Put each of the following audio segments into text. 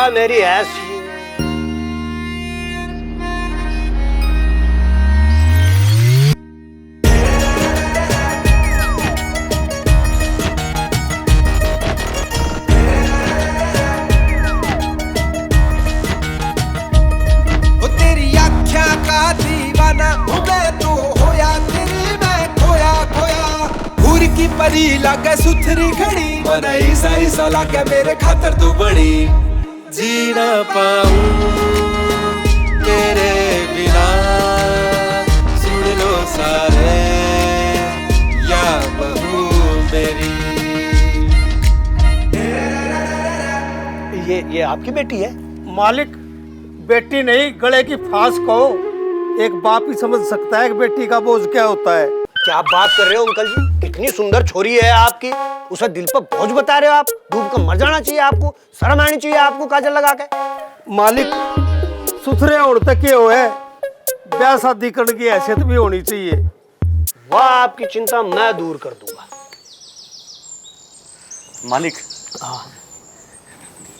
देखा मेरी ऐसी। तेरी आख्या का दीवाना मैं तो होया तेरे में खोया खोया। घूर की परी लागे सुथरी खड़ी मन ऐसा ऐसा लागे मेरे खातर तू बड़ी। जी ना पाऊं तेरे बिना सुन लो सारे या बहू मेरी। ये आपकी बेटी है? मालिक, बेटी नहीं गले की फांस को एक बाप ही समझ सकता है कि बेटी का बोझ क्या होता है। क्या बात कर रहे हो अंकल जी? कितनी सुंदर छोरी है आपकी, उसे दिल पर बोझ बता रहे हो आप? डूब कर मर जाना चाहिए आपको, शर्म आनी चाहिए आपको काजल लगा के। मालिक, सुथरे होने तक ये हो है, ब्याह शादी करने की हैसियत भी होनी चाहिए। वह आपकी चिंता मैं दूर कर दूंगा। मालिक,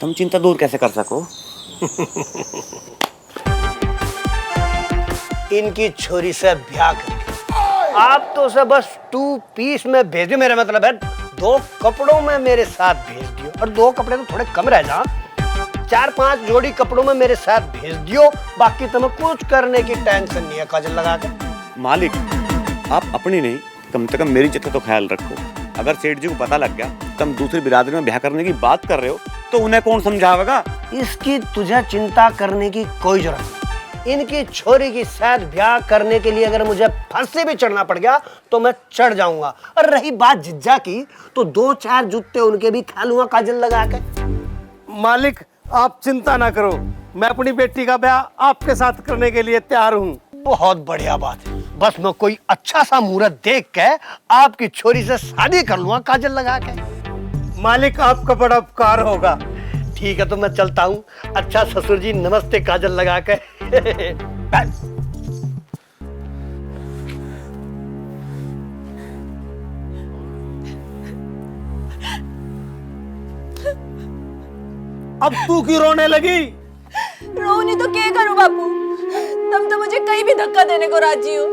तुम चिंता दूर कैसे कर सको? इनकी छोरी से ब्याह करके आप तो उसे बस 2 पीस में भेज दियो। मेरा मतलब है 2 कपड़ों में मेरे साथ भेज दियो, और 2 कपड़े तो थोड़े कम रह जा, 4-5 जोड़ी कपड़ों में मेरे साथ भेज दियो। बाकी तुम्हें कुछ करने की टेंशन नहीं है काजल लगा के। मालिक, आप अपनी नहीं कम से कम मेरी इज्जत का तो ख्याल रखो। अगर सेठ जी को पता लग गया तुम दूसरी बिरादरी में ब्याह करने की बात कर रहे हो तो उन्हें कौन समझावेगा? इसकी तुझे चिंता करने की कोई जरूरत नहीं। इनकी छोरी की साथ ब्याह करने के लिए अगर मुझे फांसी भी चढ़ना पड़ गया तो मैं चढ़ जाऊंगा। और रही बात जिज्जा की, तो 2-4 जूते उनके भी खा लूंगा काजल लगा के। मालिक, आप चिंता ना करो, मैं अपनी बेटी का ब्याह आपके साथ करने के लिए तैयार हूँ। बहुत बढ़िया बात है। बस मैं कोई अच्छा सा मुहूर्त देख के आपकी छोरी से शादी कर लूंगा काजल लगा के। मालिक, आपका बड़ा उपकार होगा। ठीक है, तो मैं चलता हूँ। अच्छा ससुर जी, नमस्ते काजल लगा के। अब तू क्यों रोने लगी? रोनी तो क्या करूं बापू, तुम तो मुझे कहीं भी धक्का देने को राजी हो,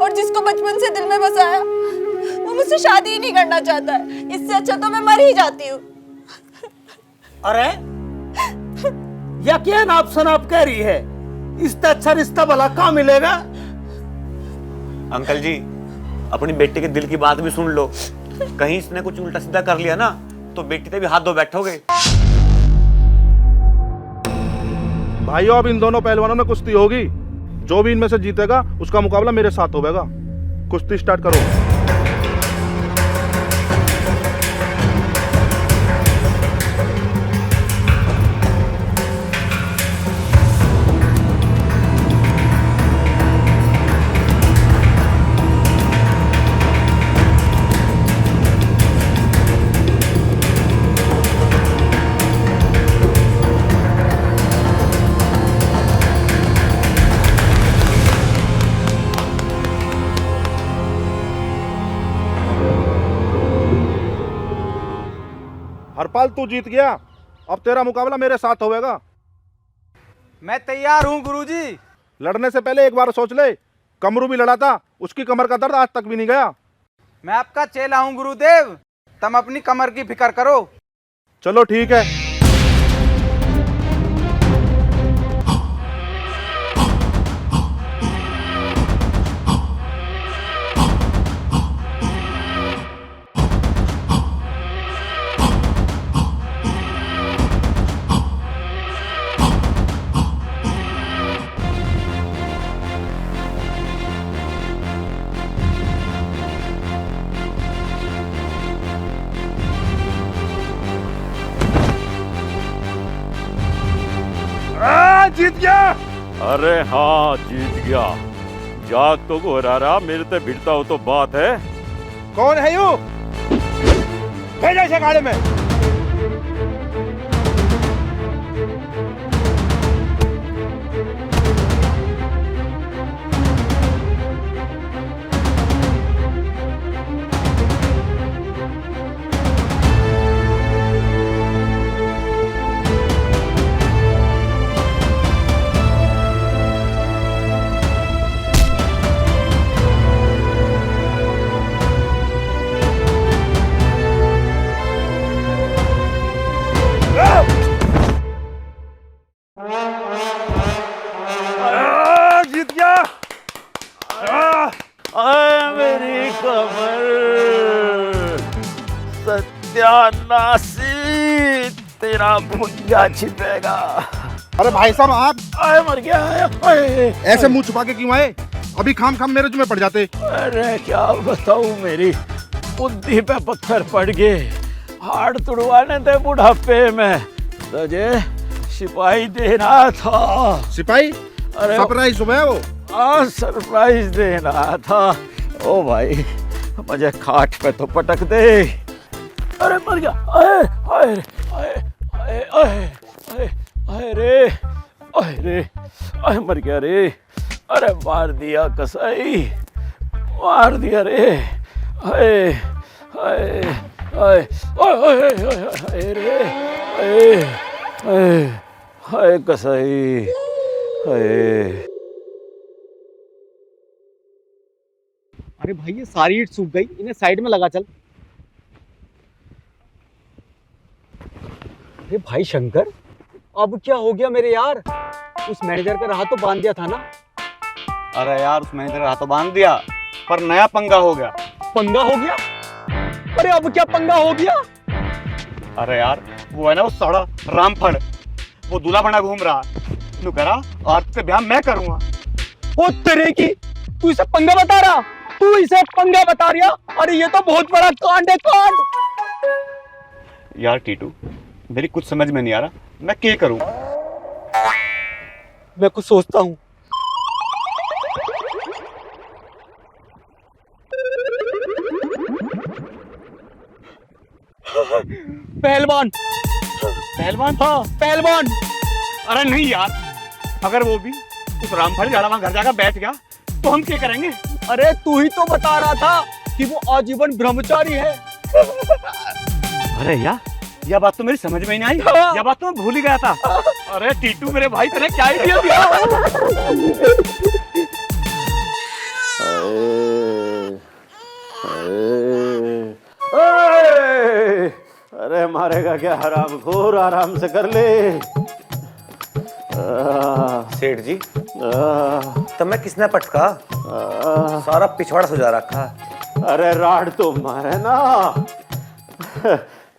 और जिसको बचपन से दिल में बसाया वो मुझसे शादी ही नहीं करना चाहता है। इससे अच्छा तो मैं मर ही जाती हूँ। अरे या क्या नाप शनाप कह रही है? इससे अच्छा रिश्ता भला कहाँ मिलेगा? अंकल जी, अपनी बेटी के दिल की बात भी सुन लो। कहीं इसने कुछ उल्टा सीधा कर लिया ना तो बेटी पे भी हाथ धो बैठोगे। भाइयों, अब इन दोनों पहलवानों में कुश्ती होगी। जो भी इनमें से जीतेगा उसका मुकाबला मेरे साथ होगा। कुश्ती स्टार्ट करो। हरपाल, तू जीत गया। अब तेरा मुकाबला मेरे साथ होगा। मैं तैयार हूँ गुरुजी। लड़ने से पहले एक बार सोच ले, कमरू भी लड़ा था, उसकी कमर का दर्द आज तक भी नहीं गया। मैं आपका चेला हूँ गुरुदेव, तुम अपनी कमर की फिक्र करो। चलो ठीक है। जीत गया। अरे हाँ, जीत गया। जाग तो घोरारा मेरे ते भिड़ता हो तो बात है। कौन है यू? भेजा इसे गाड़ी में। सत्यानाशी, तेरा भुंजा छिपेगा। अरे भाई साहब आप आए मर गया आए। ऐसे मुंह छुपा के क्यों आए? अभी खाम खाम मेरे जुम्मे पड़ जाते। अरे क्या बताऊं, मेरी बुद्धि पे पत्थर पड़ गए। हाड़ तुड़वाने थे बुढ़ापे में, तुझे सिपाही देना था। सिपाही? अरे सरप्राइज सुबह वो। हाँ सरप्राइज देना था। ओ भाई मुझे खाट पे तो पटक दे। अरे मर गया। आए आए आए आए आए आए आए रे, आए रे, आए मर गया रे। अरे मार दिया कसाई, मार दिया रे। आए आए आए आए आए रे, आए आए आए कसाई, आए। अरे भाई ये सारी ईंट सूख गई, इन्हें साइड में लगा चल। अरे भाई शंकर, अब क्या हो गया मेरे यार? उस मैनेजर का राह तो बांध दिया था ना? अरे यार उस मैनेजर का हाथ तो बांध दिया, पर नया पंगा हो गया। पंगा हो गया? अरे अब क्या पंगा हो गया? अरे यार वो है ना, वो साड़ा रामफड़, वो दूल्हा बना घूम रहा। तू करा और ते ब्याह मैं करूंगा। ओ तेरे की, तू इसे पंगा बता रहा? तू इसे पंगा बता रहा? अरे ये तो बहुत बड़ा कांड है, कांड। यार टीटू, मेरी कुछ समझ में नहीं आ रहा, मैं क्या करूं? मैं कुछ सोचता हूँ। पहलवान। पहलवान? हाँ पहलवान। अरे नहीं यार, अगर वो भी उस रामफल झाड़ा वहां घर जाकर बैठ गया तो हम क्या करेंगे? अरे तू ही तो बता रहा था कि वो आजीवन ब्रह्मचारी है। अरे यार यह बात तो मेरी समझ में ही नहीं आई। हाँ। यह बात तो मैं भूल ही गया था। अरे टीटू मेरे भाई, तेने क्या आइडिया दिया? अरे मारेगा क्या हराम खोर, आराम से कर ले। सेठ जी तब मैं किसने पटका? सारा पिछवाड़ा सुझा रखा। अरे राड तो मारे ना,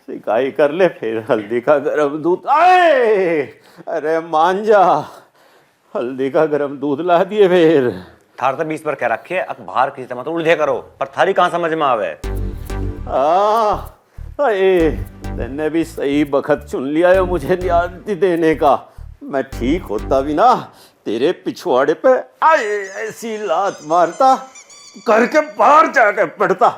सिकाई कर ले, फिर हल्दी का गरम दूध। आए अरे मान जा, हल्दी का गरम दूध ला दिए। फिर थार तो 20 पर कह रखे, अब बाहर किसी तरह तो उल्झे करो, पर थारी कहाँ समझ में आवे? तेने भी सही बखत चुन लिया है मुझे न्याय देने का। मैं ठीक होता भी ना, तेरे पिछवाड़े पे आए ऐसी लात मारता, घर के बाहर जाकर पड़ता।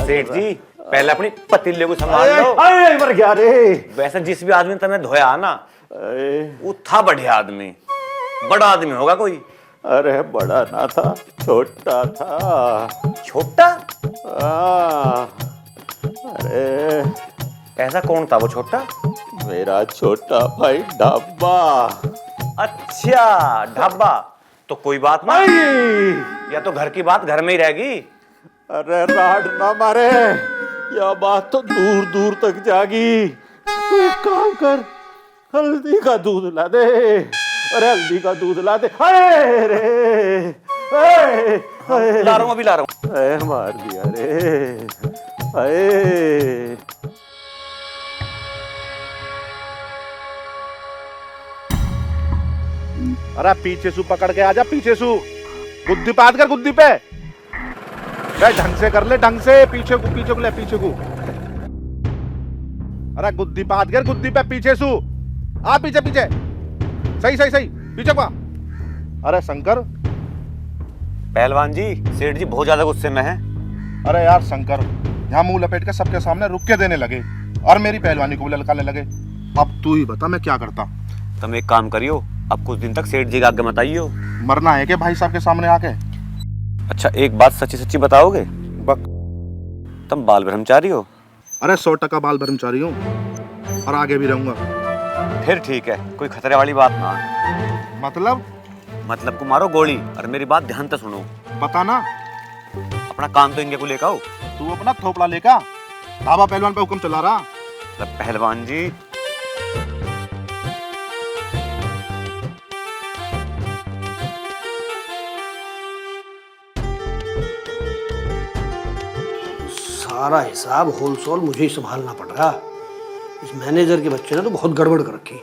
सेठ जी पहले अपनी पतीले को संभाल लो। मर गया रे। वैसे जिस भी आदमी ने तुम्हें धोया ना, वो था बढ़िया आदमी, बड़ा आदमी होगा कोई। अरे बड़ा ना था, छोटा था। छोटा? अरे ऐसा कौन था वो छोटा? मेरा छोटा भाई ढाबा। अच्छा ढाबा, तो कोई बात नहीं, या तो घर की बात घर में ही रहेगी। अरे राड ना मारे, यह बात तो दूर दूर तक जागी। तू एक काम कर, हल्दी का दूध ला दे। अरे हल्दी का दूध ला दे। अरे रे, ला रहा हूँ, अभी ला रहा हूँ। अरे मार दिया रे। अरे अरे पीछे सु पकड़ के आजा, पीछे सु गुद्दी पात कर, गुद्दी पे ढंग से कर ले, ढंग से। पीछे को ले, पीछे को। अरे गुद्दी पात कर, गुद्दी पे पीछे सु आ, पीछे पीछे, सही सही सही, पीछे को। अरे शंकर। पहलवान जी, सेठ जी बहुत ज्यादा गुस्से में है। अरे यार शंकर, यहाँ मुंह लपेट के सबके सामने रुक के देने लगे और मेरी पहलवानी को भी ललकाने लगे। अब तू ही बता मैं क्या करता। तुम एक काम करियो, अब कुछ दिन तक सेठ जी का आगे मत आइयो। मरना है क्या भाई साहब के सामने आके? अच्छा एक बात सच्ची सच्ची बताओगे? बक। तुम बाल ब्रह्मचारी हो? अरे 100% बाल ब्रह्मचारी हूँ और आगे भी रहूंगा। फिर ठीक है, कोई खतरे वाली बात ना। मतलब को मारो गोली, और मेरी बात ध्यान से सुनो। बता ना। अपना काम तो इनके को लेकर आओ। तू अपना थोपड़ा लेकर ढाबा पहलवान पे हुक्म चला रहा। पहलवान जी सारा हिसाब होलसेल मुझे ही संभालना पड़ रहा। इस मैनेजर के बच्चे ने तो बहुत गड़बड़ कर रखी।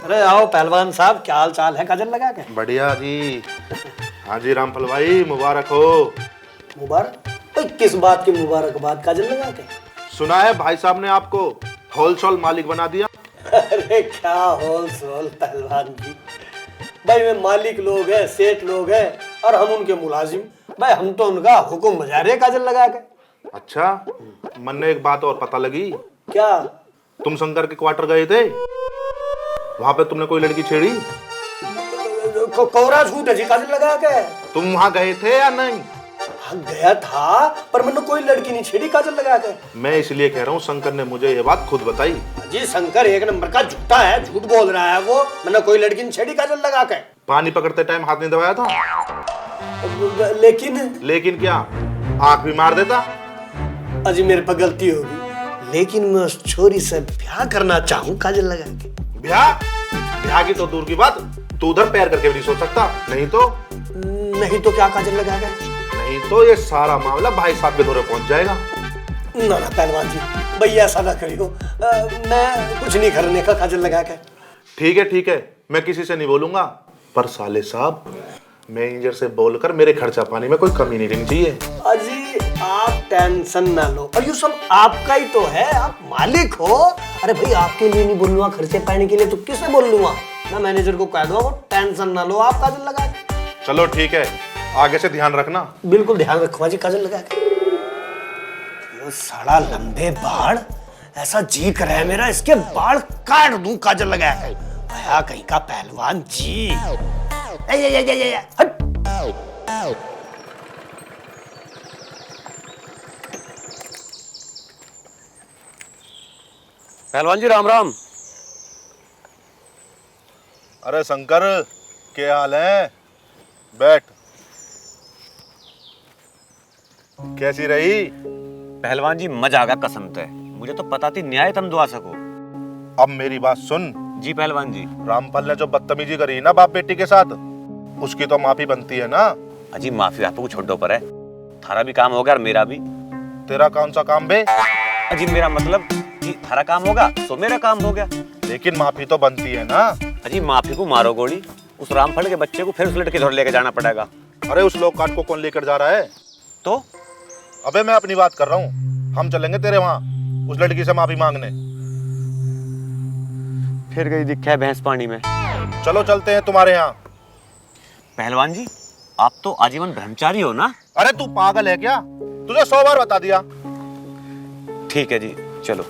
अरे आओ पहलवान साहब, क्या हाल चाल है? काजल लगा के? बढ़िया जी। हाँ जी रामफल भाई, मुबारक हो। मुबारक? तो किस बात की मुबारकबाद? काजल लगा के? सुना है भाई साहब ने आपको होलसेल मालिक बना दिया। अरे क्या होलसेल पहलवान जी, भाई वे मालिक लोग हैं, सेठ लोग हैं, और हम उनके मुलाजिम। भाई हम तो उनका हुक्म बजा रहे काजल लगा के। अच्छा, मन ने एक बात और पता लगी। क्या? तुम शंकर के क्वार्टर गए थे, वहां पे तुमने कोई लड़की छेड़ी? कोरा झूठ है जी, काजल लगा के। तुम वहां गए थे या नहीं? हाँ गया था, पर मैंने कोई लड़की नहीं छेड़ी काजल लगा के। मैं इसलिए कह रहा हूँ, शंकर ने मुझे ये बात खुद बताई। जी शंकर एक नंबर का झूठा है, झूठ बोल रहा है वो। मैंने कोई लड़की नहीं छेड़ी काजल लगा के। पानी पकड़ते टाइम हाथ नहीं दबाया था? लेकिन क्या आंख भी मार देता? अजी मेरे पर गलती होगी, लेकिन मैं उस छोरी से ब्याह करना चाहूँ काजल लगा के। ब्याह की तो दूर की बात, तू उधर पैर करके भी नहीं सोच सकता। नहीं तो क्या काजल लगा के? नहीं तो ये सारा मामला भाई साहब के दौरे पहुंच जाएगा। ना पहलवान जी, भैया ऐसा ना करियो। मैं कुछ नहीं करने का काजल लगा के। ठीक है, मैं किसी से नहीं बोलूंगा, पर साले साहब मैनेजर से बोलकर मेरे खर्चा पानी में कोई कमी नहीं रहनी चाहिए। अजी आप टेंशन ना लो, और ये सब आपका ही तो है, आप मालिक हो। अरे भाई आपके लिए नहीं बोलूंगा, खर्चे पानी के लिए तो किसे बोल लूंगा? मैं मैनेजर को कह दूंगा, टेंशन ना लो आप काजल लगा के। चलो ठीक है, आगे से ध्यान रखना। बिल्कुल ध्यान रखूंगा जी काजल लगा के। ये साला लंबे बाल, ऐसा जी कर है मेरा इसके बाल काट दूं काजल लगा के। भया कहीं का पहलवान जी। हट। पहलवान जी राम राम। अरे शंकर, क्या हाल है? बैठ। कैसी रही? पहलवान जी मजा आ गया कसम से। मुझे तो पता थी न्याय तुम दुआ सको। अब मेरी बात सुन। जी पहलवान जी। रामफल ने जो बदतमीजी करी ना बाप बेटी के साथ, उसकी तो माफी बनती है ना? अजी माफी आपको छोड़ो पर है, थारा भी काम हो गया और मेरा भी। तेरा कौन सा काम बे? अजी मेरा मतलब कि थारा काम होगा तो मेरा काम हो गया। लेकिन माफी तो बनती है ना? अजी माफी को मारो गोली, उस रामफल के बच्चे को फिर उस लड़के घर लेके जाना पड़ेगा। अरे उस लोग काट को कौन लेकर जा रहा है? तो अबे मैं अपनी बात कर रहा हूँ, हम चलेंगे तेरे वहाँ उस लड़की से माफी मांगने। फिर गई दिखा है भैंस पानी में। चलो चलते हैं तुम्हारे यहाँ। पहलवान जी आप तो आजीवन ब्रह्मचारी हो ना? अरे तू पागल है क्या? तुझे 100 बार बता दिया। ठीक है जी चलो।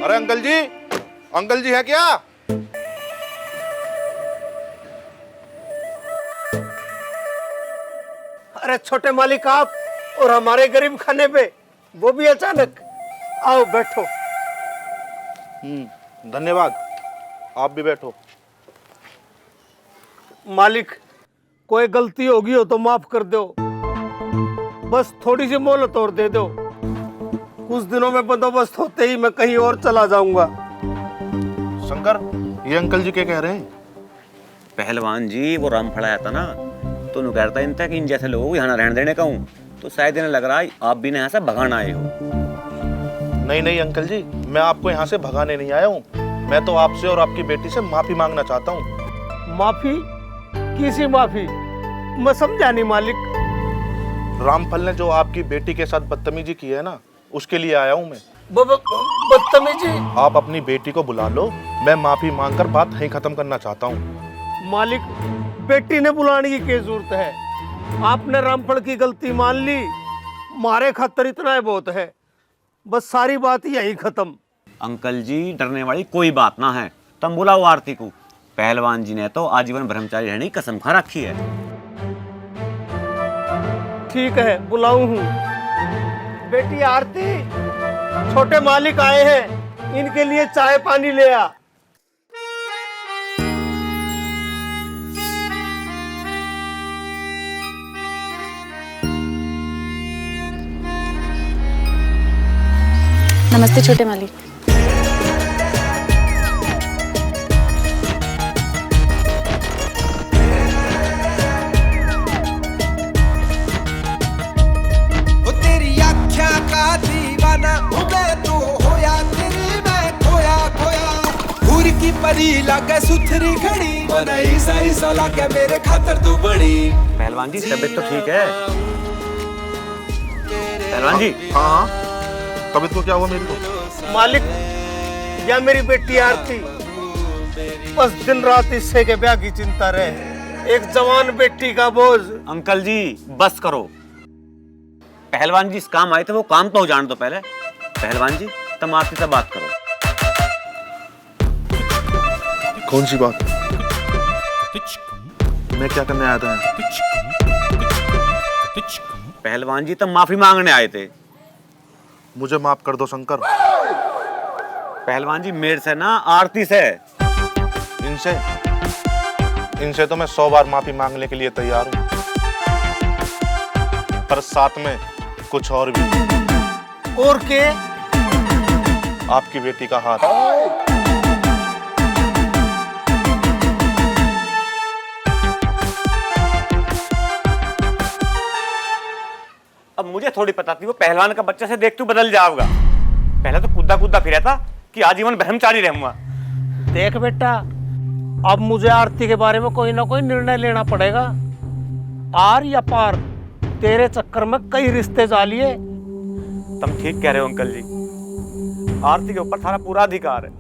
अरे अंकल जी है क्या? अरे छोटे मालिक आप, और हमारे गरीब खाने पे, वो भी अचानक। आओ बैठो। धन्यवाद, आप भी बैठो। मालिक कोई गलती होगी हो तो माफ कर दो, बस थोड़ी सी मोहलत और दे दो। कुछ दिनों में बंदोबस्त होते ही मैं कहीं और चला जाऊंगा। शंकर, ये अंकल जी क्या कह रहे हैं? पहलवान जी वो रामफल आया था ना, तो उन्होंने कहता इन था कि इन जैसे लोगों को यहाँ रहने देने का हूँ, तो शायद इन्हें लग रहा है आप भी यहाँ से भगाना आए हो। नहीं अंकल जी, मैं आपको यहाँ से भगाने नहीं आया हूँ। मैं तो आपसे और आपकी बेटी से माफी मांगना चाहता हूँ। माफी? किसी माफी? मैं समझा नहीं मालिक। रामफल ने जो आपकी बेटी के साथ बदतमीजी की है ना, उसके लिए आया हूँ मैं। बदतमीजी? आप अपनी बेटी को बुला लो, मैं माफी मांगकर बात यहीं खत्म करना चाहता हूँ। मालिक बेटी ने बुलाने की क्या जरूरत है? आपने रामफल की गलती मान ली, मारे खातर इतना ही बहुत है, बस सारी बात यही खत्म। अंकल जी डरने वाली कोई बात ना है, तुम बुलाओ आरती को। पहलवान जी ने तो आजीवन ब्रह्मचारी रहने की कसम खा रखी है। ठीक है बुलाऊं हूँ। बेटी आरती, छोटे मालिक आए हैं, इनके लिए चाय पानी ले आ। नमस्ते छोटे मालिक। वो तेरी आँखों का दीवाना हूँ मैं तो होया तेरे मैं खोया खोया। हूर की परी लागे सुथरी खड़ी मन ऐसा लागे मेरे खातर तू बड़ी। पहलवान जी तबीयत तो ठीक है? पहलवान जी। हाँ तबीयत को क्या हुआ मेरी को? मालिक, या मेरी बेटी आरती, बस दिन रात इससे के ब्याह की चिंता रहे। एक जवान बेटी का बोझ। अंकल जी बस करो। पहलवान जी इस काम आए थे, वो काम तो जान दो पहले। पहलवान जी तुम आरती से बात करो। कौन सी बात? मैं क्या करने आया था? पहलवान जी तुम माफी मांगने आए थे। मुझे माफ कर दो शंकर। पहलवान जी मेरे से ना, आरती से। इनसे तो मैं 100 बार माफी मांगने के लिए तैयार हूँ, पर साथ में कुछ और भी। और के? आपकी बेटी का हाथ। अब मुझे थोड़ी पता थी वो पहलवान का बच्चा से देख तू बदल जाओगा। पहले तो कूदा कूदा फिरा था कि आजीवन ब्रह्मचारी रहूंगा। देख बेटा, अब मुझे आरती के बारे में कोई ना कोई निर्णय लेना पड़ेगा। आर या पार, तेरे चक्कर में कई रिश्ते जा लिए। तुम ठीक कह रहे हो अंकल जी। आरती के ऊपर सारा पूरा अधिकार है।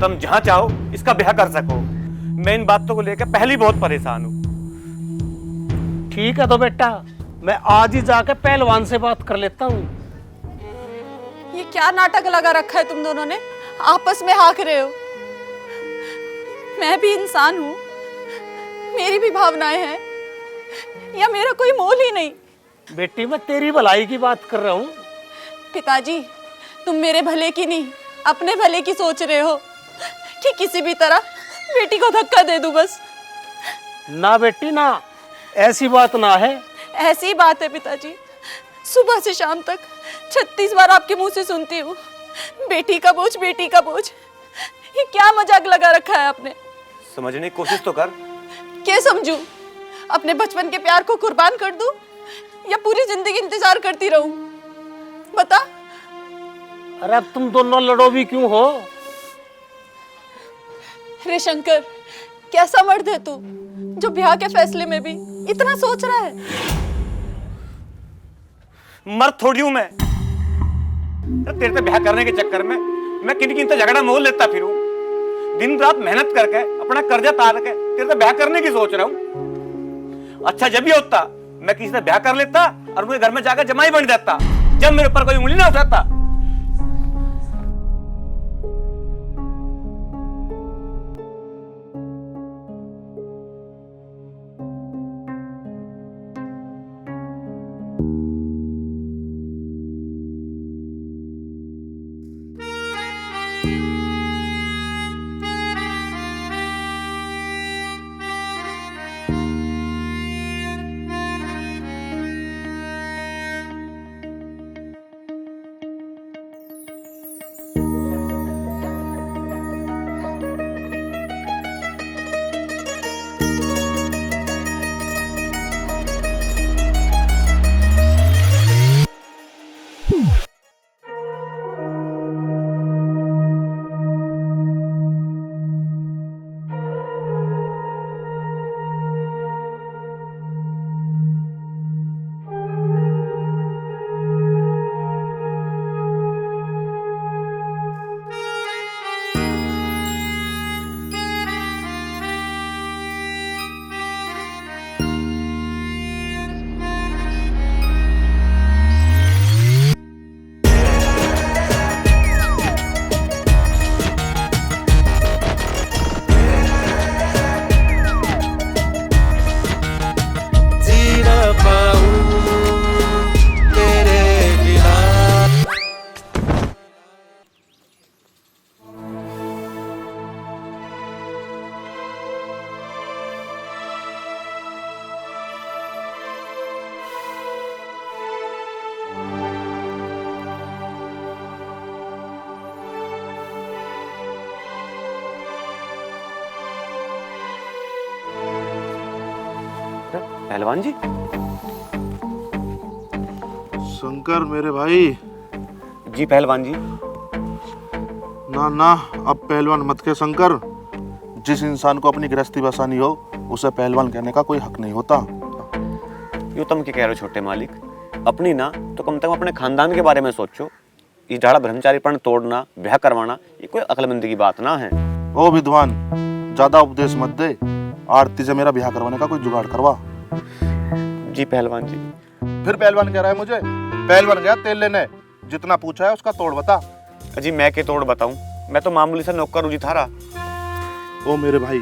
तुम जहां चाहो इसका ब्याह कर सको। मैं इन बातों को लेकर पहले बहुत परेशान हूँ। ठीक है तो बेटा, मैं आज ही जाके पहलवान से बात कर लेता हूँ। ये क्या नाटक लगा रखा है तुम दोनों ने? आपस में हाँक रहे हो। मैं भी इंसान हूँ, मेरी भी भावनाएं हैं, या मेरा कोई मोल ही नहीं? बेटी मैं तेरी भलाई की बात कर रहा हूँ। पिताजी, तुम मेरे भले की नहीं, अपने भले की सोच रहे हो कि किसी भी तरह बेटी को धक्का दे दूं बस। ना बेटी ना, ऐसी बात ना है। ऐसी बात है पिताजी। सुबह से शाम तक 36 बार आपके मुंह से सुनती हूँ, बेटी का बोझ, बेटी का बोझ। ये क्या मजाक लगा रखा है आपने? समझने की कोशिश तो कर। क्या समझूं? अपने बचपन के प्यार को कुर्बान कर दूं या पूरी जिंदगी इंतजार करती रहूं? बता। अरे अब तुम दोनों लड़ो भी क्यों हो? रे शंकर, कैसा मर्द है तू जो ब्याह के फैसले में भी इतना सोच रहा है? मर्द थोड़ी हूं मैं। तेरे से ब्याह करने के चक्कर में मैं किन किन से झगड़ा मोल लेता फिरूं। दिन रात मेहनत करके अपना कर्जा तार के तेरे से ब्याह करने की सोच रहा हूं। अच्छा जब भी होता मैं किसी से ब्याह कर लेता और मुझे घर में जाकर जमाई बन जाता, जब मेरे ऊपर कोई उंगली ना उठाता। पहलवान जी। शंकर मेरे भाई। जी पहलवान जी। ना ना, अब पहलवान मत के शंकर। जिस इंसान को अपनी गृहस्थी बसानी हो उसे पहलवान कहने का कोई हक नहीं होता। यूँ तुम क्या कह रहे हो छोटे मालिक? अपनी ना तो कम से कम अपने खानदान के बारे में सोचो। ये झाड़ा ब्रह्मचारीपन तोड़ना, ब्याह करवाना, ये कोई अक्लमंदी की बात ना है। ओ विद्वान, ज्यादा उपदेश मत दे। आरती से मेरा ब्याह करवाने का कोई जुगाड़ करवा। जी पहलवान जी। फिर पहलवान कह रहा है मुझे? पहलवान गया तेल लेने, जितना पूछा है उसका तोड़ बता। जी मैं के तोड़ बताऊं? मैं तो मामूली सा नौकर उजी थारा। ओ मेरे भाई,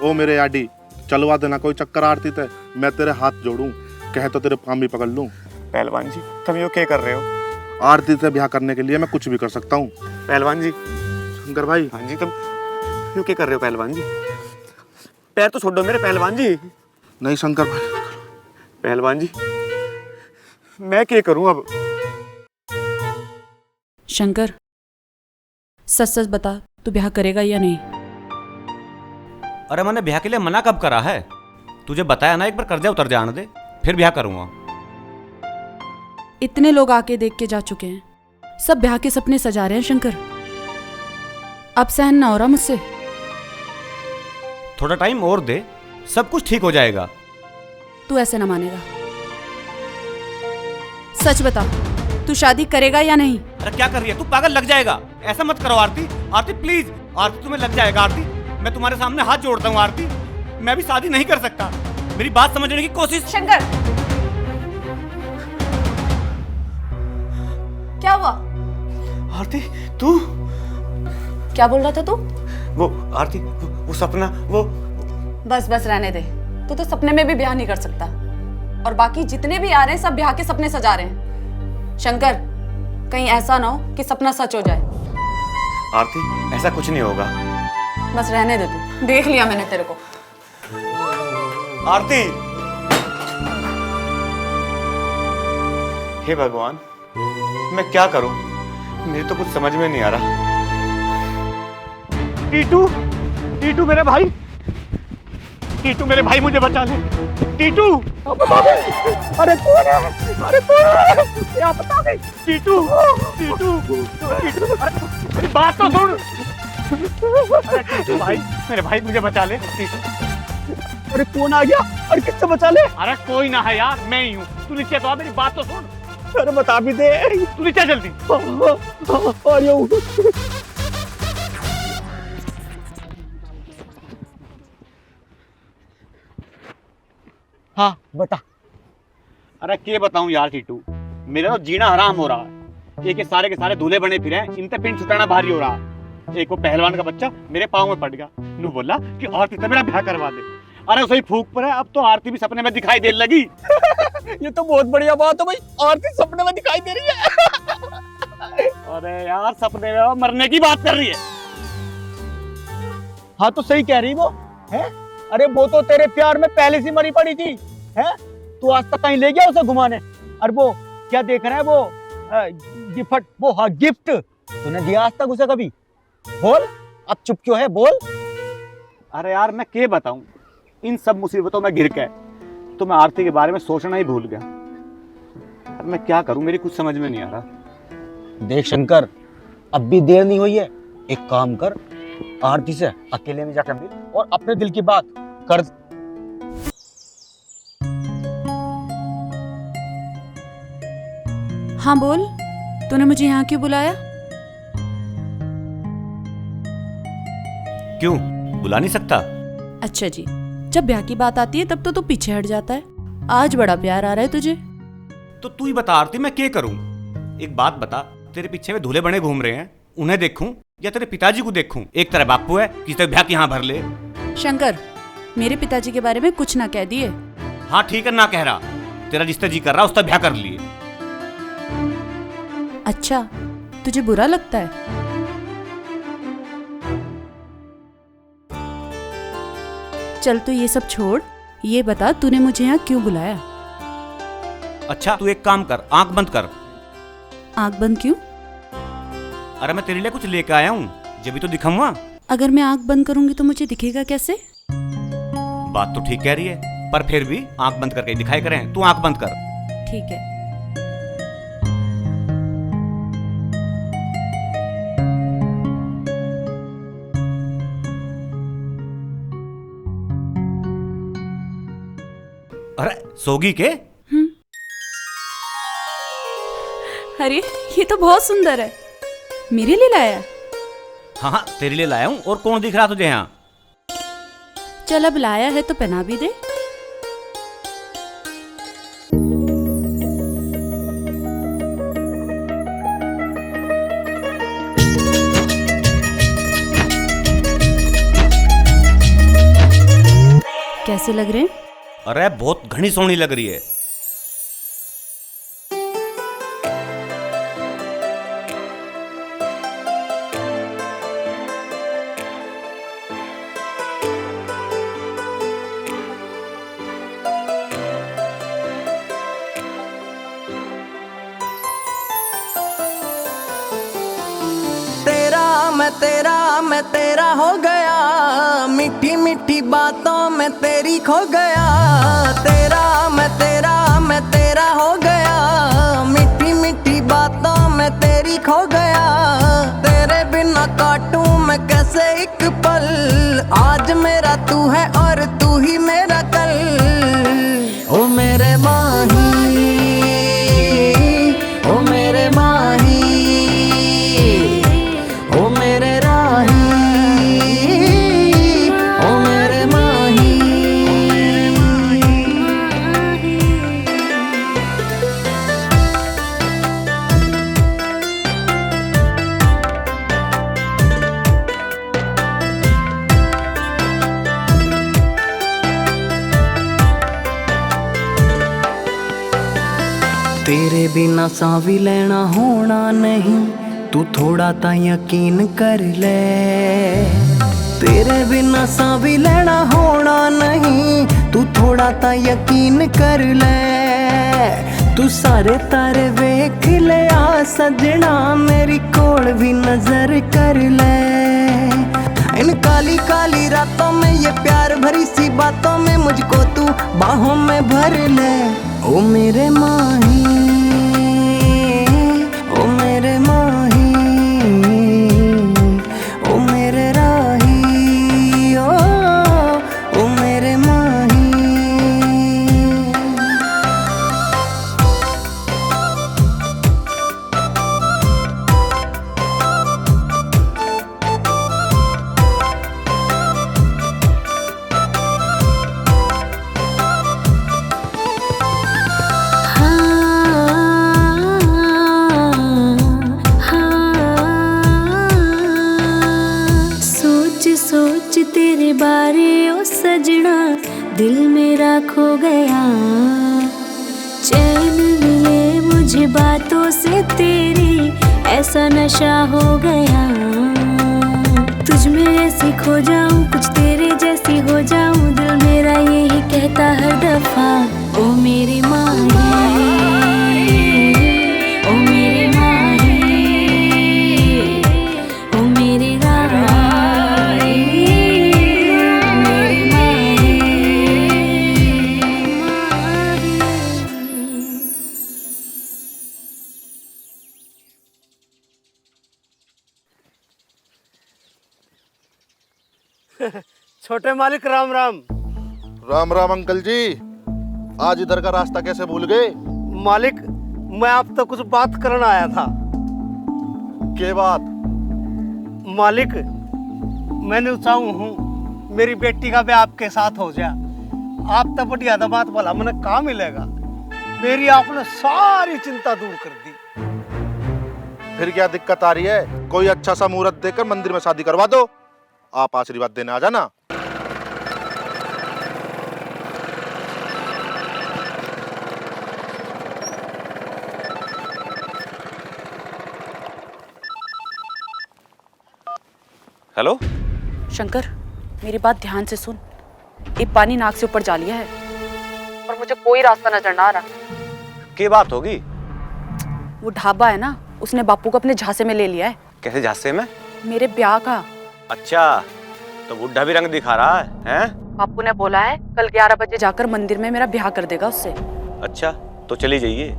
ओ मेरे याडी, चलवा देना कोई चक्कर आरती ते, मैं तेरे हाथ जोड़ूं, कहे तो तेरे पाम भी पकड़ लूं। पहलवान जी तुम यो क्या कर रहे हो? आरती से ब्याह करने के लिए मैं कुछ भी कर सकता हूँ। पहलवान जी। शंकर भाई। हाँ जी, तुम यो क्या कर रहे हो पहलवान जी? पैर तो छोड़ दो मेरे पहलवान जी। नहीं शंकर भाई। पहलवान जी मैं क्या करूं अब? शंकर, सच सच बता, तू ब्याह करेगा या नहीं? अरे मैंने ब्याह के लिए मना कब करा है? तुझे बताया ना, एक बार कर्जा उतर जाने दे, फिर ब्याह करूंगा। इतने लोग आके देख के जा चुके हैं, सब ब्याह के सपने सजा रहे हैं शंकर। अब सहन ना हो रहा मुझसे। थोड़ा टाइम और दे, सब कुछ ठीक हो जाएगा। तू ऐसे ना मानेगा। सच बता, तू शादी करेगा या नहीं? अरे क्या कर रही है तू? पागल लग जाएगा। ऐसा मत करो आरती। आरती प्लीज, आरती तुम्हें लग जाएगा। आरती मैं तुम्हारे सामने हाथ जोड़ता हूँ। आरती मैं भी शादी नहीं कर सकता, मेरी बात समझने की कोशिश। शंकर, क्या हुआ? आरती तू क्या बोल रहा था तू? वो आरती वो सपना, वो बस बस रहने दे। तू तो सपने में भी ब्याह नहीं कर सकता, और बाकी जितने भी आ रहे हैं सब ब्याह के सपने सजा रहे हैं। शंकर, कहीं ऐसा ना हो कि सपना सच हो जाए। आरती ऐसा कुछ नहीं होगा। बस रहने दे, तू देख लिया मैंने तेरे को। आरती, हे भगवान मैं क्या करूं? मेरे तो कुछ समझ में नहीं आ रहा। टीटू, टीटू मेरे भाई, टीटू मेरे भाई मुझे बचा ले। टीटू, अरे कौन है? अरे कौन है? क्या बता दे? टीटू, टीटू, टीटू, अरे मेरी बात तो सुन। अरे टीटू भाई, मेरे भाई मुझे बचा ले। टीटू, अरे कौन आ गया? अरे किससे बचा ले? अरे कोई ना है यार, मैं ही हूँ। तू नीचे तो आ, मेरी बात तो सुन। अरे बता भी दे, तू नीचे जल्दी। हाँ बता। अरे क्या बताऊं यार टीटू, मेरा तो जीना हराम हो रहा है। एक के सारे दूल्हे बने फिरे हैं, इन पे पिंड छुटाना भारी हो रहा है। एक वो पहलवान का बच्चा मेरे पाँव में पड़ गया, नू बोला कि आरती से मेरा ब्याह करवा दे। अरे उसे ही फूक पर है, अब तो आरती भी सपने में दिखाई देने लगी। ये तो बहुत बढ़िया बात है भाई, आरती सपने में दिखाई दे रही है। अरे यार सपने में मरने की बात कर रही है। हाँ तो सही कह रही वो है। अरे वो तो तेरे प्यार में पहले से मरी पड़ी थी है। तू आज तक कहीं ले गया उसे घुमाने? अरे वो क्या देख रहा है वो गिफ्ट, वो हाँ गिफ्ट तूने दिया आज तक उसे कभी? बोल, अब चुप क्यों है, बोल। अरे यार मैं क्या बताऊं, इन सब मुसीबतों में घिर के तो मैं आरती के बारे में सोचना ही भूल गया। अब मैं क्या करूं, मेरी कुछ समझ में नहीं आ रहा। देख शंकर, अब भी देर नहीं हुई है, एक काम कर, आरती से अकेले में जाकर मिल और अपने दिल की बात कर। हाँ बोल, तूने मुझे यहाँ क्यों बुलाया? क्यों बुला नहीं सकता? अच्छा जी, जब ब्याह की बात आती है तब तो तू पीछे हट जाता है। आज बड़ा प्यार आ रहा है तुझे। तो तू ही बता आरती मैं क्या करूं? एक बात बता, तेरे पीछे में दूल्हे बने घूम रहे हैं, उन्हें देखूं या तेरे पिताजी को देखूं? एक तरह बापू है, किसी तरह ब्याह की यहाँ भर ले। शंकर, मेरे पिताजी के बारे में कुछ ना कह दिए। हाँ ठीक है, ना कह रहा, तेरा जिससे जी कर रहा उससे ब्याह कर लिए। अच्छा, तुझे बुरा लगता है? चल तू ये सब छोड़, ये बता तूने मुझे यहाँ क्यों बुलाया? अच्छा तू एक काम कर, आंख बंद कर। आंख बंद क्यों? अरे मैं तेरे लिए कुछ लेकर आया हूँ, जब भी तो दिखाऊंगा। अगर मैं आंख बंद करूंगी तो मुझे दिखेगा कैसे? बात तो ठीक कह रही है, पर फिर भी आंख बंद करके दिखाई करें। तू आंख बंद कर। ठीक है। अरे सोगी के? अरे ये तो बहुत सुंदर है, मेरे लिए लाया है? हाँ हाँ तेरे लिए लाया हूँ। और कौन दिख रहा तुझे यहाँ? चल अब लाया है तो पहना भी दे। कैसे लग रहे हैं? अरे बहुत घनी सोहनी लग रही है। मैं तेरा हो गया, मीठी मीठी बातों में तेरी खो गया। मैं तेरा हो गया, मीठी मीठी बातों में तेरी खो गया। तेरे बिना काटूं मैं कैसे एक पल, आज मेरा तू है और तू ही मेरा कल। ओ मेरे माही, ओ मेरे माही, ओ मेरे राही, ओ मेरे माही। तेरे बिना सांस भी लेना होना नहीं, तू थोड़ा ता यकीन कर ले। तेरे बिना सांस भी लेना होना नहीं, तू थोड़ा ता यकीन कर ले। तू सारे तारे वेख ले आ सजना, मेरी कोल भी नजर कर ले। इन काली काली रातों में ये प्यार भरी सी बातों में मुझको तू बाहों में भर ले। ओ मेरे माही, ओ मेरे माही, ओ मेरे राही, ओ मेरे माही। सोच तेरे बारे ओ सजना, दिल मेरा खो गया। चैन मिले मुझे बातों से तेरी, ऐसा नशा हो गया। तुझ में ऐसी खो जाऊं, कुछ तेरे जैसी हो जाऊं, दिल मेरा यही कहता हर दफा। ओ मेरी माही, ओ मेरी माही, ओ मेरी राही, मेरी माही। छोटे मालिक राम राम। राम राम अंकल जी, आज इधर का रास्ता कैसे भूल गए? मालिक मैं आप तो कुछ बात करना आया था। के बात? मालिक मैंने चाहूँ हूँ मेरी बेटी का ब्याह आपके साथ हो जाए। आप तो बढ़िया बात बोला, मैंने कहाँ मिलेगा। मेरी आपने सारी चिंता दूर कर दी। फिर क्या दिक्कत आ रही है? कोई अच्छा सा मुहूर्त देकर मंदिर में शादी करवा दो। आप आशीर्वाद देने आ जाना। हेलो शंकर, मेरी बात ध्यान से सुन। ये पानी नाक से ऊपर जा लिया है और मुझे कोई रास्ता नजर ना आ रहा। क्या बात होगी? वो ढाबा है ना, उसने बापू को अपने झांसे में ले लिया है। कैसे झांसे में? मेरे ब्याह का। अच्छा, तो बुढ़ा भी रंग दिखा रहा है, हैं? बापू ने बोला है कल 11 बजे जाकर मंदिर में मेरा ब्याह कर देगा उससे। अच्छा तो चली जाइए।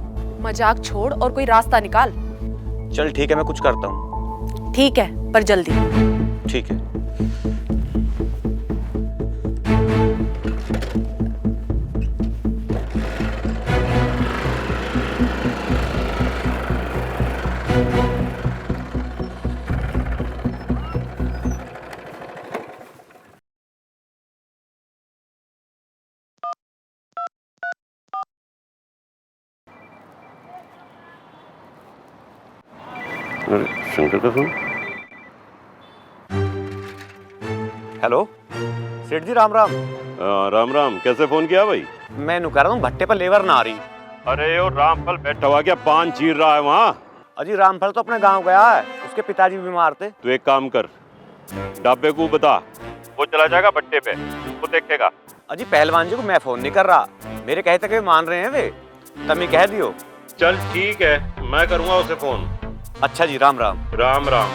मजाक छोड़ और कोई रास्ता निकाल। चल ठीक है, मैं कुछ करता हूँ। ठीक है पर जल्दी। ठीक है। शंकर का फोन। हेलो सेठ जी, राम राम। राम राम। कैसे फोन किया भाई? मैं नु कह रहा हूँ भट्टे पर लेबर ना आ रही। अरे ओ रामफल बैठा हुआ क्या पान चीर रहा है वहाँ? अजी रामफल तो अपने गांव गया है, उसके पिताजी बीमार थे। तू एक काम कर, डाबे को बता, वो चला जाएगा भट्टे पे, वो देखेगा। अजी पहलवान जी को मैं फोन नहीं कर रहा, मेरे कहते के मान रहे हैं वे, तभी कह दियो। चल ठीक है, मैं करूँगा उसे फोन। अच्छा जी, राम राम। राम राम।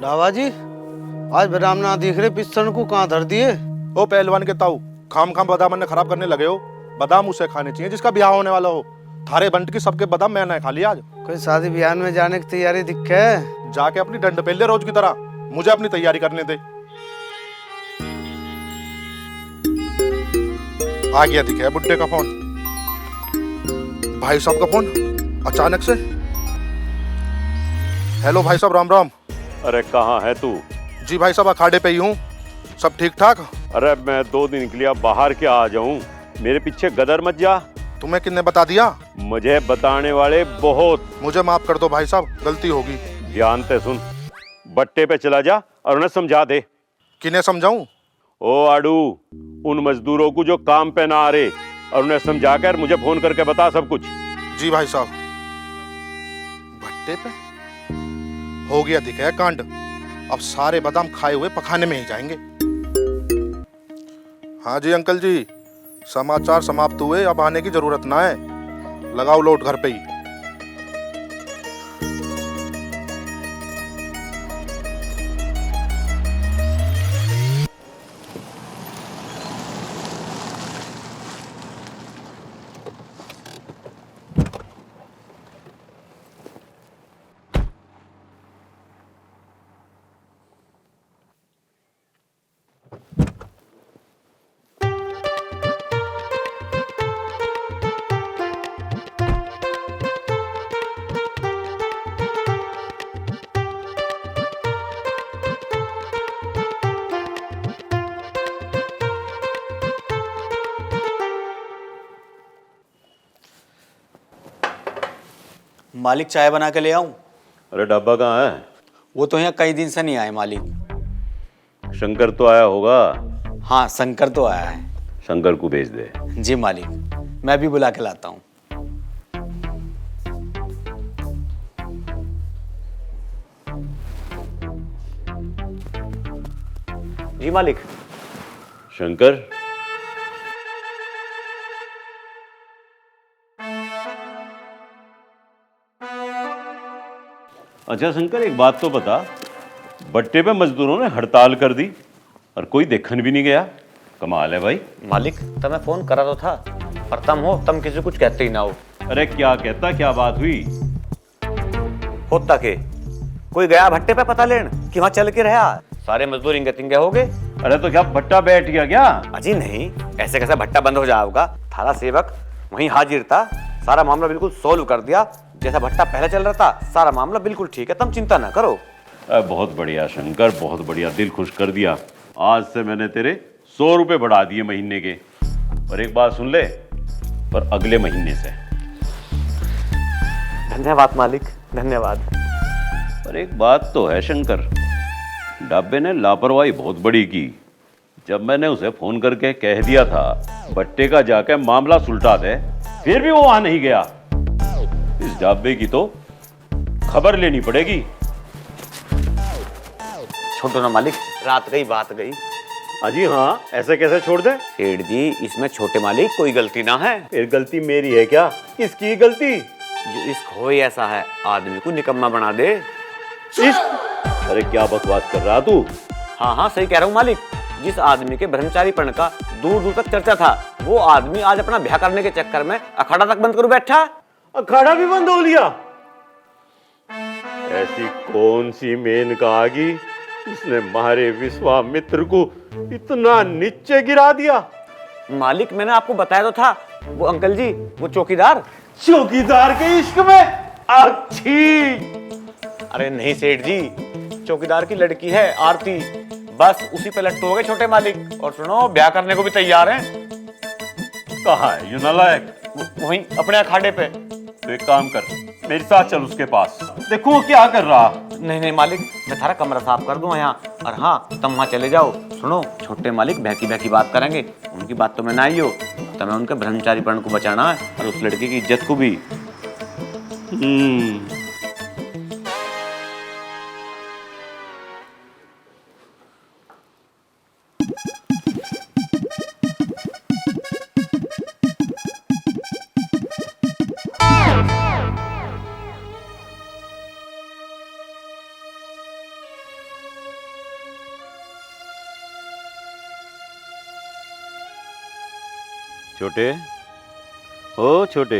ढाबा जी, आज बदाम ना दिख रहे, पिस्तन को कहाँ धर दिए? ओ पहलवान के ताऊ, खाम खाम बादाम ने खराब करने लगे हो। बादाम उसे खाने चाहिए जिसका ब्याह होने वाला हो। थारे बंट की सबके बादाम मैंने खा लिया आज। कोई शादी ब्याह में जाने की तैयारी दिखे है? जाके अपनी डंड पे ले रोज की तरह, मुझे अपनी तैयारी करने दे। आ गया दिखे बुड्ढे का फोन, भाई साहब का फोन अचानक से। हेलो भाई साहब, राम राम। अरे कहाँ है तू? जी भाई साहब, अखाड़े पे ही हूँ। सब ठीक ठाक? अरे मैं 2 दिन के लिए बाहर क्या आ जाऊँ, मेरे पीछे गदर मत जा। तुम्हें किसने बता दिया? मुझे बताने वाले बहुत। मुझे माफ कर दो भाई साहब, गलती होगी। ध्यान से सुन, भट्टे पे चला जा और उन्हें समझा दे। किन्हें समझाऊं? ओ आड़ू, उन मजदूरों को जो काम पे ना आ रहे, और उन्हें समझा कर मुझे फोन करके बता सब कुछ। जी भाई साहब। भट्टे पे हो गया दिखे कांड, अब सारे बादाम खाए हुए पखाने में ही जाएंगे। हाँ जी अंकल जी, समाचार समाप्त हुए, अब आने की जरूरत ना है, लगाओ लोट घर पे ही। मालिक चाय बना के ले आऊं? अरे डब्बा कहाँ है? वो तो यहाँ कई दिन से नहीं आए मालिक। शंकर तो आया होगा। हाँ शंकर तो आया है। शंकर को भेज दे। जी मालिक, मैं भी बुला के लाता हूँ। जी मालिक। शंकर, अच्छा शंकर एक बात तो बता, भट्टे पे मजदूरों ने हड़ताल कर दी और कोई देखने भी नहीं गया, कमाल है भाई। मालिक तब मैं फोन करा तो था, पर तम हो तम किसी कुछ कहते ही ना हो। अरे क्या कहता, क्या बात हुई? होता के कोई गया भट्टे पे पता लेन कि वहाँ चल के रहा, सारे मजदूर इंगे तिंगे हो गए। अरे तो क्या भट्टा बैठ गया क्या? अजी नहीं, ऐसे कैसे भट्टा बंद हो जाएगा। थारा सेवक वहीं हाजिर था, सारा मामला बिल्कुल सोल्व कर दिया। जैसा भट्टा पहले चल रहा था, सारा मामला बिल्कुल ठीक है, तुम चिंता ना करो। बहुत बढ़िया शंकर, बहुत बढ़िया, दिल खुश कर दिया। आज से मैंने तेरे 100 रुपए बढ़ा दिए महीने के। और एक बात सुन ले, पर अगले महीने से। धन्यवाद मालिक, धन्यवाद। पर एक बात तो है शंकर, डाबे ने लापरवाही बहुत बड़ी की। जब मैंने उसे फोन करके कह दिया था बट्टे का जाके मामला सुलटा दे, फिर भी वो वहां नहीं गया। इस डाबे की तो खबर लेनी पड़ेगी। छोड़ो ना मालिक, रात गई बात गई। अजी हाँ, ऐसे कैसे छोड़ दे? सेठ जी, इसमें छोटे मालिक कोई गलती ना है। फिर गलती मेरी है क्या? किसकी गलती? जो इश्क हो ही ऐसा है, आदमी को निकम्मा बना दे। इश्क? अरे क्या बकवास कर रहा तू? हाँ हाँ सही कह रहा हूँ मालिक। जिस आदमी के ब्रह्मचारीपण का दूर दूर तक चर्चा था, वो आदमी आज अपना ब्याह करने के चक्कर में अखाड़ा तक बंद कर बैठा। अखाड़ा भी बंद हो लिया? ऐसी कौन सी मेनका आ गई इसने हमारे विश्वामित्र को इतना नीचे गिरा दिया? मालिक मैंने आपको बताया तो था, वो अंकल जी, वो चौकीदार। चौकीदार के इश्क में? अच्छी। अरे नहीं सेठ जी, चौकीदार की लड़की है आरती, बस उसी पे लट्टू हो गए छोटे मालिक। और सुनो, ब्याह करने को भी तैयार हैं। कहाँ है ये नालायक? वहीं अपने अखाड़े पे। तो एक काम कर, मेरे साथ चल उसके पास, देखो वो क्या कर रहा। नहीं नहीं मालिक, मैं थारा कमरा साफ कर दूं यहाँ। और हाँ, तुम वहाँ चले जाओ। सुनो, छोटे मालिक बहकी बहकी बात करेंगे, उनकी बात तो मैं ना ही हो। तुम्हें उनके ब्रह्मचारीपण को बचाना है और उस लड़की की इज्जत को भी। छोटे, ओ छोटे।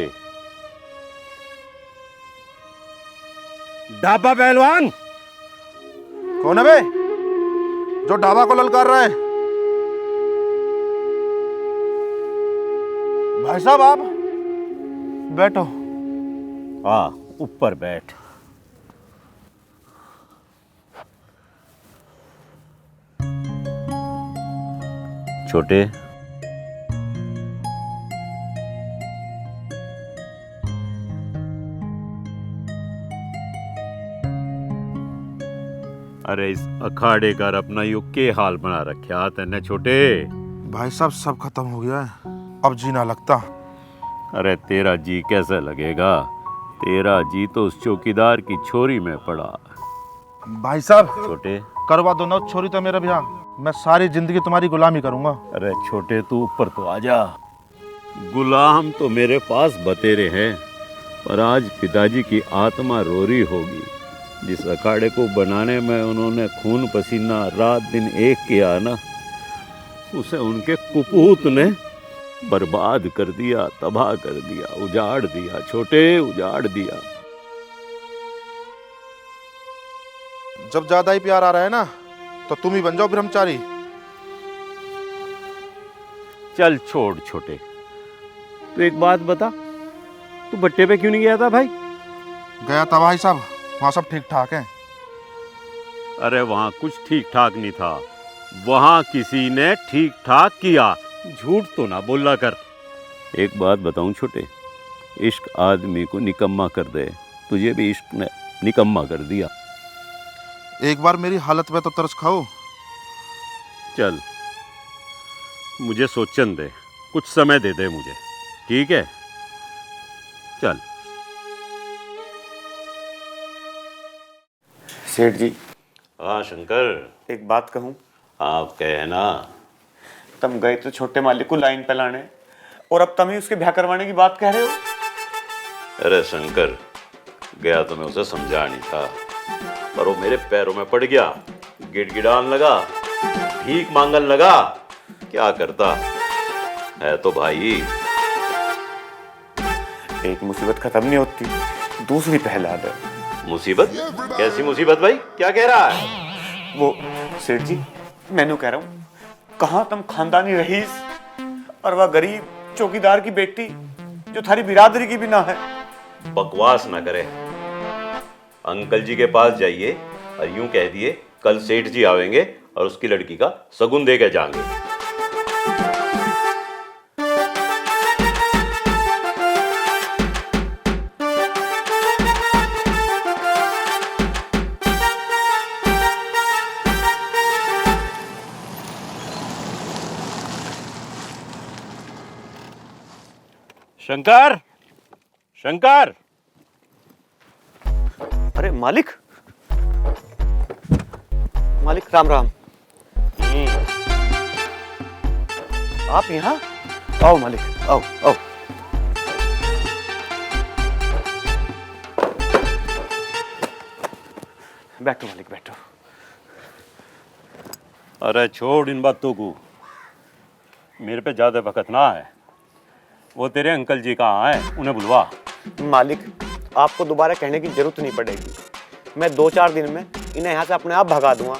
ढाबा पहलवान कौन है बे जो ढाबा को ललकार रहा है? भाई साहब आप बैठो। हाँ, ऊपर बैठ। छोटे, अरे इस अखाड़े का अपना युग के हाल बना रखा तेने छोटे। भाई साहब सब खत्म हो गया है, अब जी ना लगता। अरे तेरा जी कैसे लगेगा? तेरा जी तो उस चौकीदार की छोरी में पड़ा। भाई साहब छोटे, करवा दो ना उस छोरी तो मेरा ब्याह, मैं सारी जिंदगी तुम्हारी गुलामी करूंगा। अरे छोटे तू ऊपर तो आ जा। गुलाम तो मेरे पास बतेरे हैं, पर आज पिताजी की आत्मा रो रही होगी। जिस अखाड़े को बनाने में उन्होंने खून पसीना रात दिन एक किया ना, उसे उनके कुपूत ने बर्बाद कर दिया, तबाह कर दिया, उजाड़ दिया छोटे, उजाड़ दिया। जब ज्यादा ही प्यार आ रहा है ना, तो तुम ही बन जाओ ब्रह्मचारी। चल छोड़ छोटे, तो एक बात बता, तू बट्टे पे क्यों नहीं गया था भाई? गया था भाई साहब, वहाँ सब ठीक ठाक है। अरे वहाँ कुछ ठीक ठाक नहीं था, वहाँ किसी ने ठीक ठाक किया। झूठ तो ना बोला कर। एक बात बताऊं छोटे, इश्क आदमी को निकम्मा कर दे, तुझे भी इश्क ने निकम्मा कर दिया। एक बार मेरी हालत में तो तरस खाओ। चल मुझे सोचन दे, कुछ समय दे दे मुझे, ठीक है? चल। सेठ जी। हाँ शंकर, एक बात कहूँ? आप कहे ना। तुम गए तो छोटे मालिक को लाइन पे लाने, और अब तुम ही उसके ब्याह करवाने की बात कह रहे हो। अरे शंकर, गया तो मैं उसे समझा नहीं था, पर वो मेरे पैरों में पड़ गया, गिड़गिड़ान लगा, भीख मांगन लगा। क्या करता है तो भाई। एक मुसीबत खत्म नहीं होती, दूसरी पहला दे। मुसीबत? कैसी मुसीबत भाई, क्या कह रहा है? वो सेठ जी, मैंने कह रहा हूँ, कहाँ तुम खानदानी रईस और वह गरीब चौकीदार की बेटी जो थारी बिरादरी की भी ना है। बकवास ना करे। अंकल जी के पास जाइए और यूं कह दिए कल सेठ जी आवेंगे और उसकी लड़की का सगुन दे के जाएंगे। शंकर, शंकर। अरे मालिक, मालिक राम राम। आप यहाँ? आओ मालिक, आओ आओ। बैठो मालिक, बैठो। अरे छोड़ इन बातों को, मेरे पे ज्यादा वक्त ना है। वो तेरे अंकल जी कहाँ हैं, उन्हें बुलवा। मालिक, आपको दोबारा कहने की जरूरत नहीं पड़ेगी। मैं 2-4 दिन में इन्हें यहाँ से अपने आप भगा दूंगा।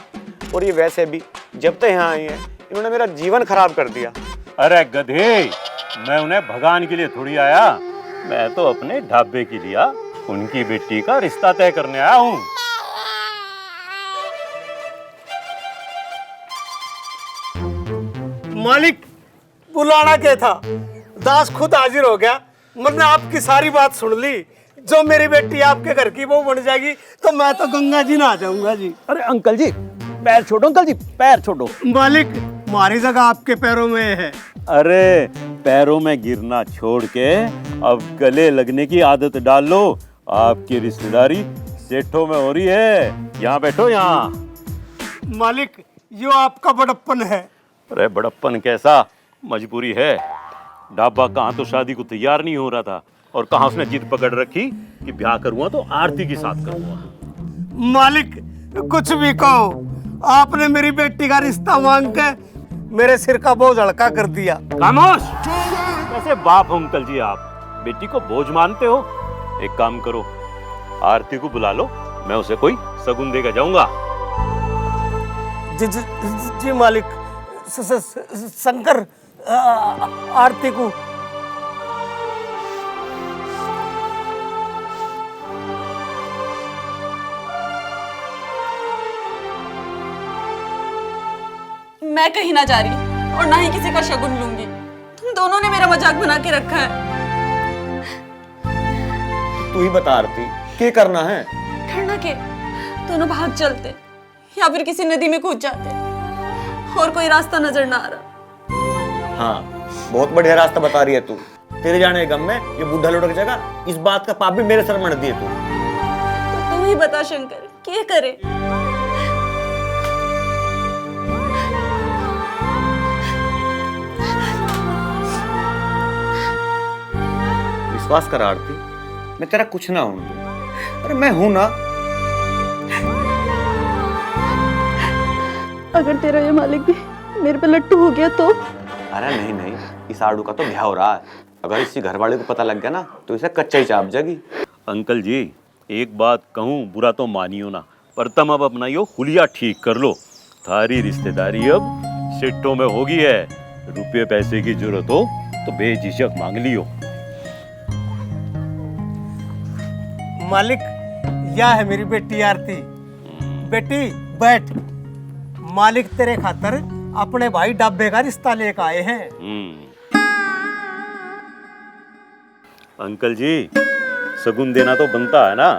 और ये वैसे भी जब तक यहाँ आई हैं इन्होंने मेरा जीवन खराब कर दिया। अरे गधे, मैं उन्हें भगाने के लिए थोड़ी आया, मैं तो अपने ढाबे के लिए उनकी बेटी का रिश्ता तय करने आया हूँ। मालिक, बुलाना क्या था? दास खुद हाजिर हो गया। मैंने आपकी सारी बात सुन ली। जो मेरी बेटी आपके घर की बहू बन जाएगी तो मैं तो गंगा जी नहा जाऊंगा जी। अरे अंकल जी, पैर छोड़ो अंकल जी, पैर छोड़ो। मालिक, हमारी जगह आपके पैरों में है। अरे पैरों में गिरना छोड़ के अब गले लगने की आदत डाल लो। आपकी रिश्तेदारी सेठों में हो रही है। यहाँ बैठो, यहाँ। मालिक, यो आपका बड़प्पन है। अरे बड़प्पन कैसा, मजबूरी है। ढाबा कहाँ तो शादी को तैयार नहीं हो रहा था, और कहाँ उसने जिद पकड़ रखी कि ब्याह करूंगा तो आरती के साथ करूंगा। मालिक, कुछ भी कहो, आपने मेरी बेटी का रिश्ता मांग के मेरे सिर का बोझ हल्का कर दिया। खामोश! कैसे बाप हो अंकल जी आप, बेटी को बोझ मानते हो? एक काम करो, आरती को बुला लो, मैं उसे कोई सगुन देकर जाऊंगा। जी मालिक। शंकर, आरती को। मैं कहीं ना जा रही और ना ही किसी का शगुन लूंगी। तुम दोनों ने मेरा मजाक बना के रखा है। तू ही बता आरती, क्या करना है? करना के दोनों भाग चलते या फिर किसी नदी में कूद जाते। और कोई रास्ता नजर ना आ रहा। हाँ, बहुत बढ़िया रास्ता बता रही है तू। तेरे जाने गम में ये बूढ़ा लुढ़क जाएगा, इस बात का पाप भी मेरे सर मढ़ दिए तू। तो तू ही बता शंकर, क्या करे? विश्वास कर आरती, मैं तेरा कुछ ना हूं। अरे मैं हूं ना। अगर तेरा ये मालिक भी मेरे पे लट्टू हो गया तो? अरे नहीं नहीं, इस आड़ू का तो ब्याह हो रहा है। अगर इसी घरवाले को पता लग गया ना तो इसे कच्चा ही चाप जाएगी। अंकल जी, एक बात कहूँ, बुरा तो मानियो ना, पर तुम अब अपना यो हुलिया ठीक कर लो। थारी रिश्तेदारी अब सेठों में होगी है। रुपये पैसे की जरूरत हो तो बेझिझक मांग लियो। मालिक, यह है मेरी बेटी आरती। बेटी बैठ। मालिक तेरे खातर अपने भाई डब्बे का रिश्ता लेकर आए हैं। अंकल जी, सगुन देना तो बनता है ना।